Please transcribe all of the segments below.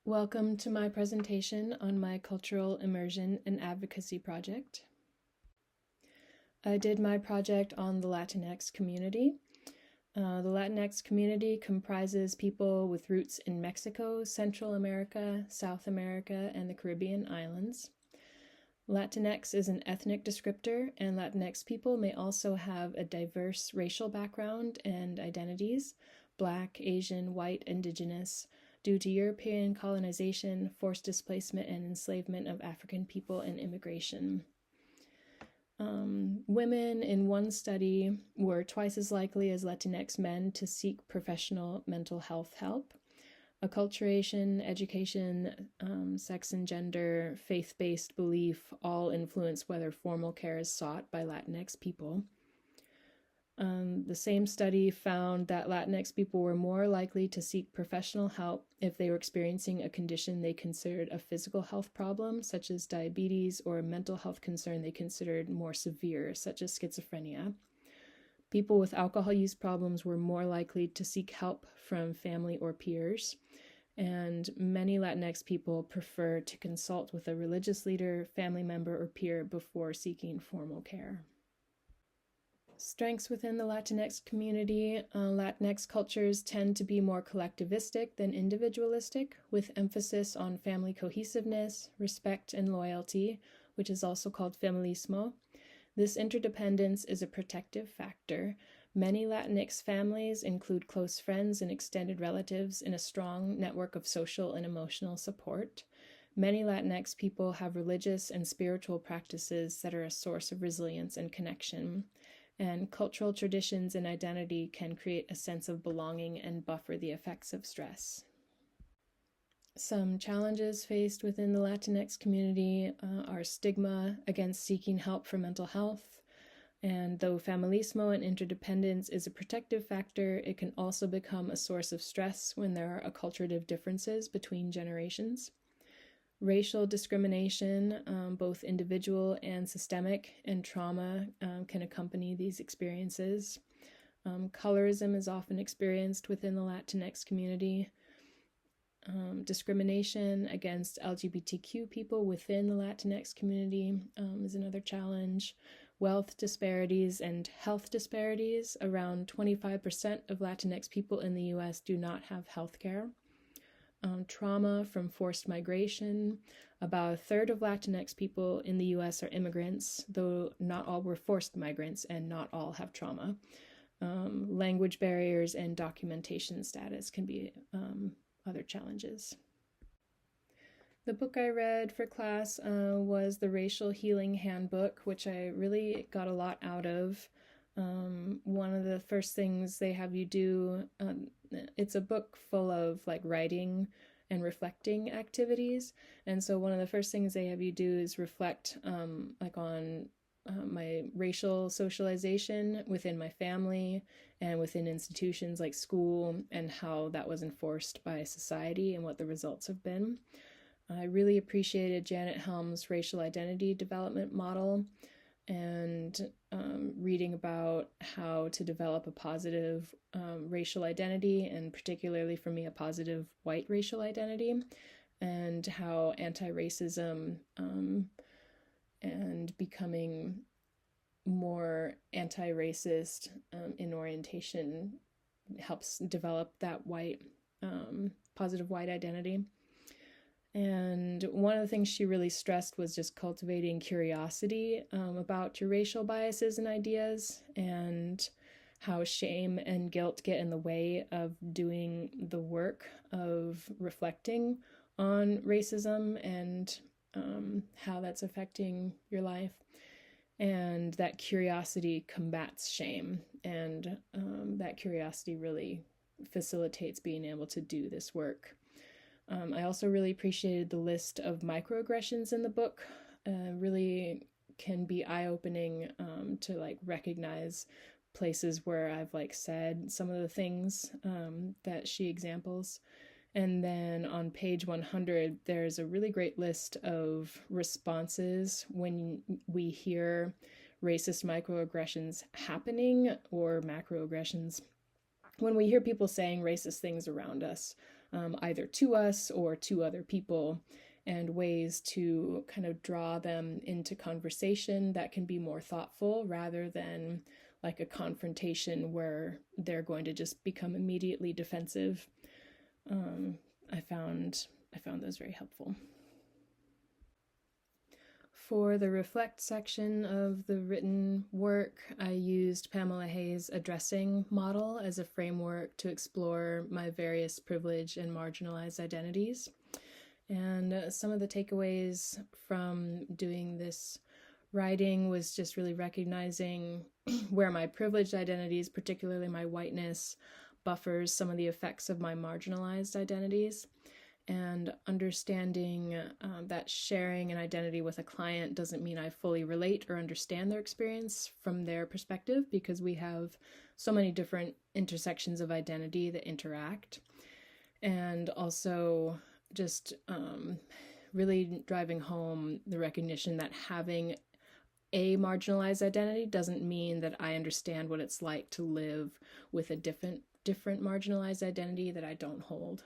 Welcome to my presentation on my cultural immersion and advocacy project. I did my project on the Latinx community. The Latinx community comprises people with roots in Mexico, Central America, South America, and the Caribbean islands. Latinx is an ethnic descriptor, and Latinx people may also have a diverse racial background and identities: Black, Asian, white, Indigenous, due to European colonization, forced displacement, and enslavement of African people and immigration. Women in one study were twice as likely as Latinx men to seek professional mental health help. Acculturation, education, sex and gender, faith-based belief all influence whether formal care is sought by Latinx people. The same study found that Latinx people were more likely to seek professional help if they were experiencing a condition they considered a physical health problem, such as diabetes, or a mental health concern they considered more severe, such as schizophrenia. People with alcohol use problems were more likely to seek help from family or peers, and many Latinx people prefer to consult with a religious leader, family member, or peer before seeking formal care. Strengths within the Latinx community. Latinx cultures tend to be more collectivistic than individualistic, with emphasis on family cohesiveness, respect, and loyalty, which is also called feminismo. This interdependence is a protective factor. Many Latinx families include close friends and extended relatives in a strong network of social and emotional support. Many Latinx people have religious and spiritual practices that are a source of resilience and connection. And cultural traditions and identity can create a sense of belonging and buffer the effects of stress. Some challenges faced within the Latinx community are stigma against seeking help for mental health. And though feminismo and interdependence is a protective factor, it can also become a source of stress when there are acculturative differences between generations. Racial discrimination, both individual and systemic, and trauma can accompany these experiences. Colorism is often experienced within the Latinx community. Discrimination against LGBTQ people within the Latinx community is another challenge. Wealth disparities and health disparities. Around 25% of Latinx people in the U.S. do not have health care. Trauma from forced migration. About a third of Latinx people in the U.S. are immigrants, though not all were forced migrants and not all have trauma. Language barriers and documentation status can be other challenges. The book I read for class was the Racial Healing Handbook, which I really got a lot out of. One of the first things they have you do, it's a book full of writing and reflecting activities, and so one of the first things they have you do is reflect on my racial socialization within my family and within institutions like school, and how that was enforced by society and what the results have been. I really appreciated Janet Helm's racial identity development model, and reading about how to develop a positive racial identity, and particularly for me, a positive white racial identity, and how anti-racism and becoming more anti-racist in orientation helps develop that white, positive white identity. And one of the things she really stressed was just cultivating curiosity about your racial biases and ideas, and how shame and guilt get in the way of doing the work of reflecting on racism and how that's affecting your life. And that curiosity combats shame, and that curiosity really facilitates being able to do this work. I also really appreciated the list of microaggressions in the book. Really can be eye-opening to recognize places where I've said some of the things that she examples. And then on page 100, there's a really great list of responses when we hear racist microaggressions happening, or macroaggressions. When we hear people saying racist things around us, either to us or to other people, and ways to kind of draw them into conversation that can be more thoughtful rather than like a confrontation where they're going to just become immediately defensive. I found those very helpful. For the reflect section of the written work, I used Pamela Hayes' addressing model as a framework to explore my various privileged and marginalized identities. And some of the takeaways from doing this writing was just really recognizing where my privileged identities, particularly my whiteness, buffers some of the effects of my marginalized identities, and understanding that sharing an identity with a client doesn't mean I fully relate or understand their experience from their perspective, because we have so many different intersections of identity that interact. And also just really driving home the recognition that having a marginalized identity doesn't mean that I understand what it's like to live with a different marginalized identity that I don't hold.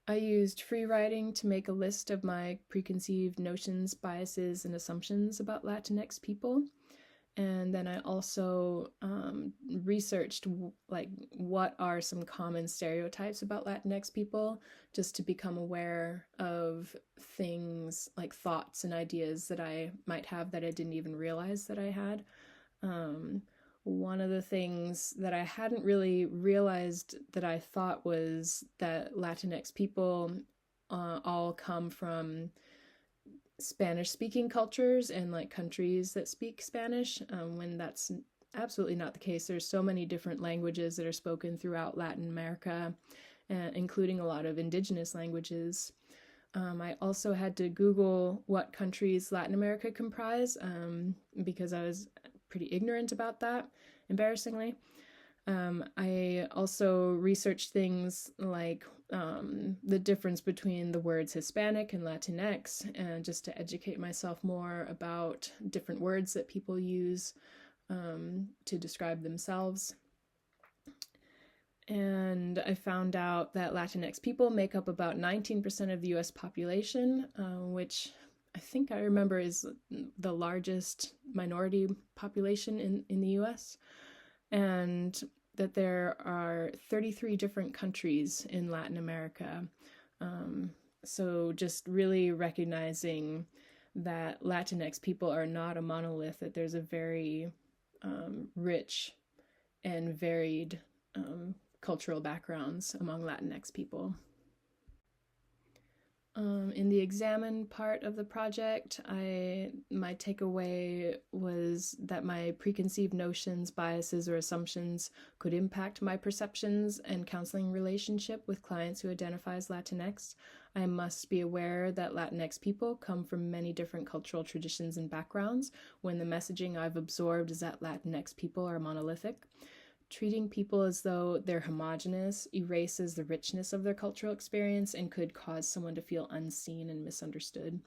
I used free writing to make a list of my preconceived notions, biases, and assumptions about Latinx people. And then I also researched like what are some common stereotypes about Latinx people, just to become aware of things like thoughts and ideas that I might have that I didn't even realize that I had. One of the things that I hadn't really realized that I thought was that Latinx people all come from Spanish-speaking cultures and like countries that speak Spanish, when that's absolutely not the case. There's so many different languages that are spoken throughout Latin America, including a lot of indigenous languages. I also had to Google what countries Latin America comprise, because I was pretty ignorant about that, embarrassingly. I also researched things like the difference between the words Hispanic and Latinx, and just to educate myself more about different words that people use to describe themselves. And I found out that Latinx people make up about 19% of the US population, which I think I remember is the largest minority population in the US, and that there are 33 different countries in Latin America. So just really recognizing that Latinx people are not a monolith, that there's a very rich and varied cultural backgrounds among Latinx people. In the examine part of the project, my takeaway was that my preconceived notions, biases, or assumptions could impact my perceptions and counseling relationship with clients who identify as Latinx. I must be aware that Latinx people come from many different cultural traditions and backgrounds, when the messaging I've absorbed is that Latinx people are monolithic. Treating people as though they're homogenous erases the richness of their cultural experience and could cause someone to feel unseen and misunderstood.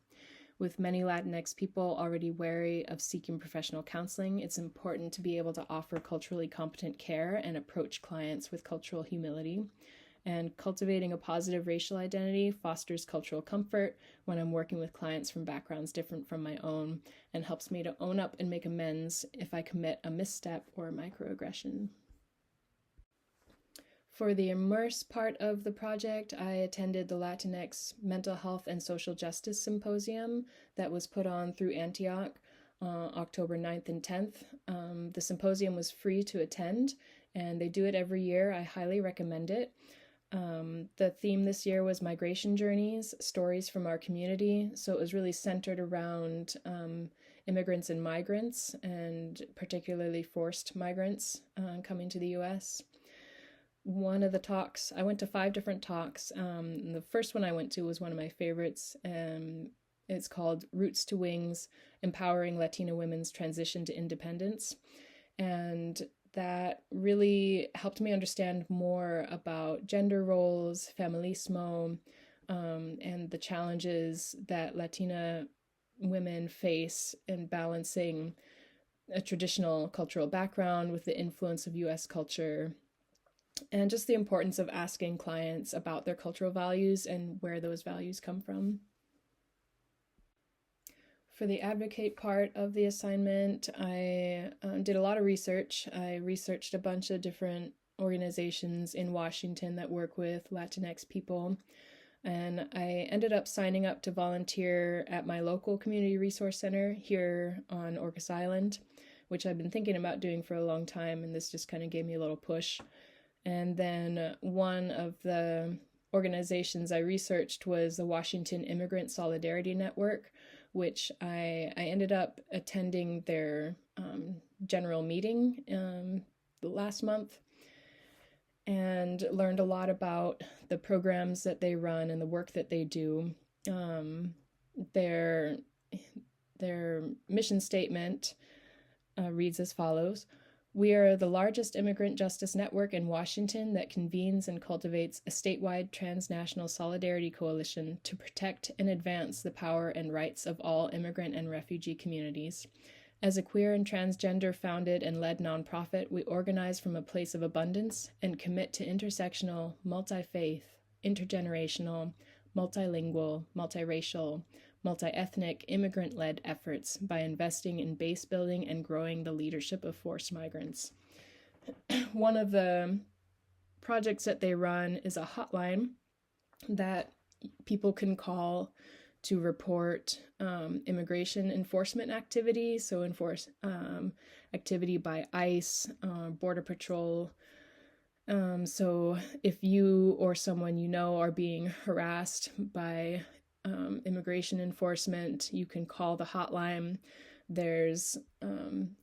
With many Latinx people already wary of seeking professional counseling, it's important to be able to offer culturally competent care and approach clients with cultural humility. And cultivating a positive racial identity fosters cultural comfort when I'm working with clients from backgrounds different from my own, and helps me to own up and make amends if I commit a misstep or a microaggression. For the Immerse part of the project, I attended the Latinx Mental Health and Social Justice Symposium that was put on through Antioch October 9th and 10th. The symposium was free to attend, and they do it every year. I highly recommend it. The theme this year was migration journeys, stories from our community. So it was really centered around immigrants and migrants, and particularly forced migrants coming to the U.S. One of the talks, I went to 5 different talks. The first one I went to was one of my favorites. It's called Roots to Wings, Empowering Latina Women's Transition to Independence. And that really helped me understand more about gender roles, feminismo, and the challenges that Latina women face in balancing a traditional cultural background with the influence of U.S. culture, and just the importance of asking clients about their cultural values and where those values come from. For the advocate part of the assignment, I did a lot of research. I researched a bunch of different organizations in Washington that work with Latinx people, and I ended up signing up to volunteer at my local community resource center here on Orcas Island, which I've been thinking about doing for a long time, and this just kind of gave me a little push. And then one of the organizations I researched was the Washington Immigrant Solidarity Network, which I ended up attending their general meeting last month, and learned a lot about the programs that they run and the work that they do. Their mission statement reads as follows: "We are the largest immigrant justice network in Washington that convenes and cultivates a statewide transnational solidarity coalition to protect and advance the power and rights of all immigrant and refugee communities. As a queer and transgender founded and led nonprofit, we organize from a place of abundance and commit to intersectional, multi-faith, intergenerational, multilingual, multiracial, multi-ethnic, immigrant-led efforts by investing in base building and growing the leadership of forced migrants." One of the projects that they run is a hotline that people can call to report immigration enforcement activity, so activity by ICE, Border Patrol. So if you or someone you know are being harassed by immigration enforcement, you can call the hotline. There's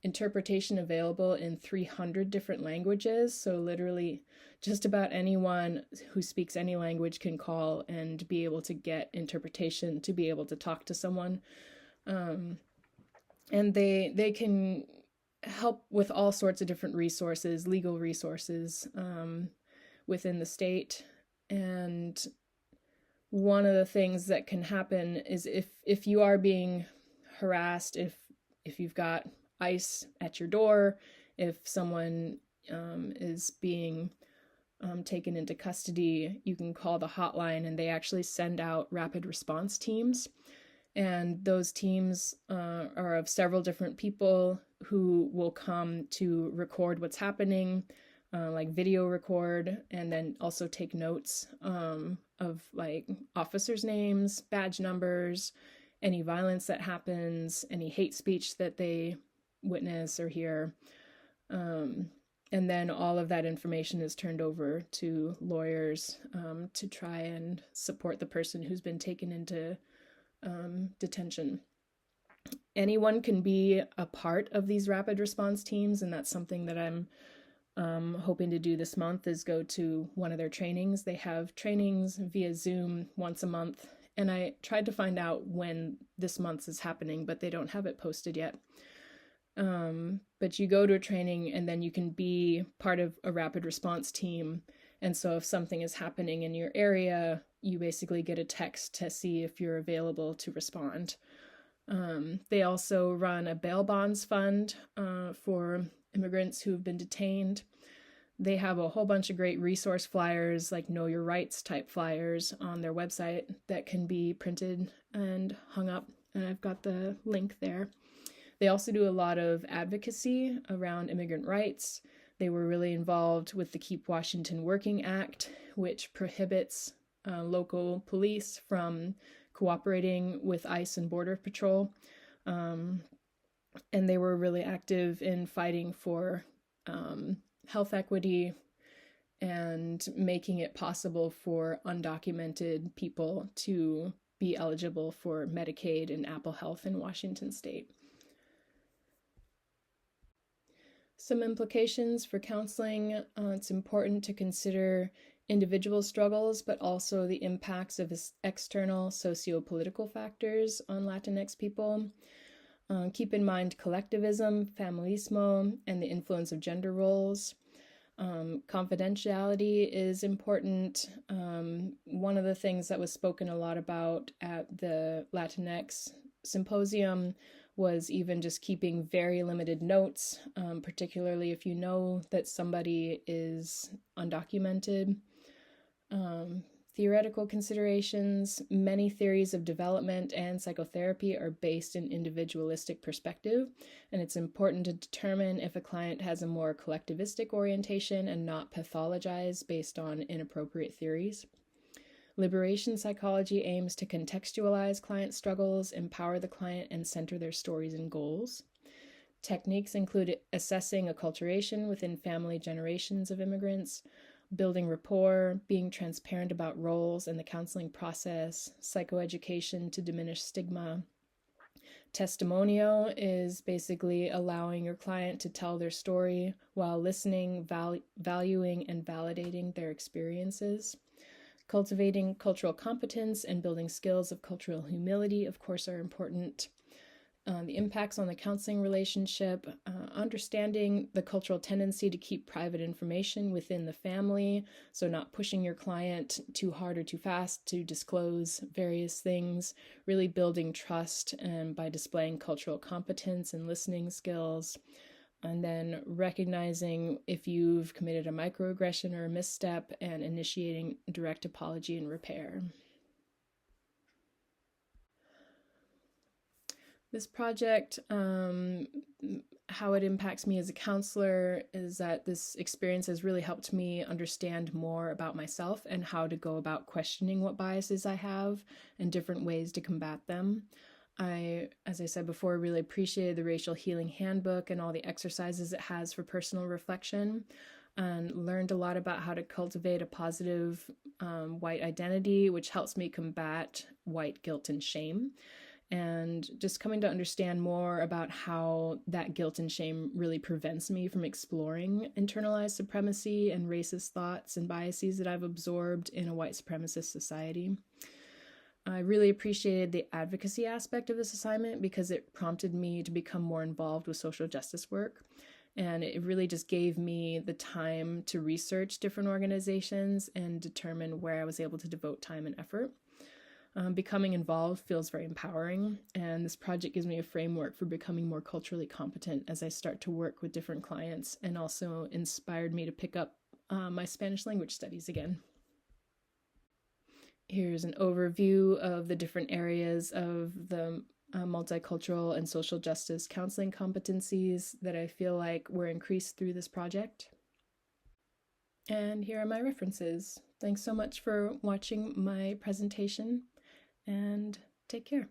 interpretation available in 300 different languages, so literally just about anyone who speaks any language can call and be able to get interpretation to be able to talk to someone. And they can help with all sorts of different resources, legal resources within the state. And one of the things that can happen is if you are being harassed, if you've got ICE at your door, if someone is being taken into custody, you can call the hotline, and they actually send out rapid response teams. And those teams are of several different people who will come to record what's happening, like video record, and then also take notes of like officers' names, badge numbers, any violence that happens, any hate speech that they witness or hear. And then all of that information is turned over to lawyers to try and support the person who's been taken into detention. Anyone can be a part of these rapid response teams, and that's something that I'm hoping to do this month, is go to one of their trainings. They have trainings via Zoom once a month, and I tried to find out when this month's is happening, but they don't have it posted yet. But you go to a training and then you can be part of a rapid response team. And so if something is happening in your area, you basically get a text to see if you're available to respond. They also run a bail bonds fund for immigrants who've been detained. They have a whole bunch of great resource flyers, like Know Your Rights type flyers on their website that can be printed and hung up. And I've got the link there. They also do a lot of advocacy around immigrant rights. They were really involved with the Keep Washington Working Act, which prohibits local police from cooperating with ICE and Border Patrol. And they were really active in fighting for health equity and making it possible for undocumented people to be eligible for Medicaid and Apple Health in Washington state. Some implications for counseling. It's important to consider individual struggles, but also the impacts of external socio-political factors on Latinx people. Keep in mind collectivism, familismo, and the influence of gender roles. Confidentiality is important. One of the things that was spoken a lot about at the Latinx symposium was even just keeping very limited notes, particularly if you know that somebody is undocumented. Theoretical considerations. Many theories of development and psychotherapy are based in individualistic perspective, and it's important to determine if a client has a more collectivistic orientation and not pathologize based on inappropriate theories. Liberation psychology aims to contextualize client struggles, empower the client, and center their stories and goals. Techniques include assessing acculturation within family generations of immigrants, building rapport, being transparent about roles and the counseling process, psychoeducation to diminish stigma. Testimonio is basically allowing your client to tell their story while listening, valuing, and validating their experiences. Cultivating cultural competence and building skills of cultural humility, of course, are important. The impacts on the counseling relationship, understanding the cultural tendency to keep private information within the family, so not pushing your client too hard or too fast to disclose various things, really building trust and by displaying cultural competence and listening skills, and then recognizing if you've committed a microaggression or a misstep and initiating direct apology and repair. This project, how it impacts me as a counselor is that this experience has really helped me understand more about myself and how to go about questioning what biases I have and different ways to combat them. As I said before, really appreciated the Racial Healing Handbook and all the exercises it has for personal reflection, and learned a lot about how to cultivate a positive white identity, which helps me combat white guilt and shame. And just coming to understand more about how that guilt and shame really prevents me from exploring internalized supremacy and racist thoughts and biases that I've absorbed in a white supremacist society. I really appreciated the advocacy aspect of this assignment because it prompted me to become more involved with social justice work. And it really just gave me the time to research different organizations and determine where I was able to devote time and effort. Becoming involved feels very empowering, and this project gives me a framework for becoming more culturally competent as I start to work with different clients, and also inspired me to pick up my Spanish language studies again. Here's an overview of the different areas of the multicultural and social justice counseling competencies that I feel like were increased through this project. And here are my references. Thanks so much for watching my presentation, and take care.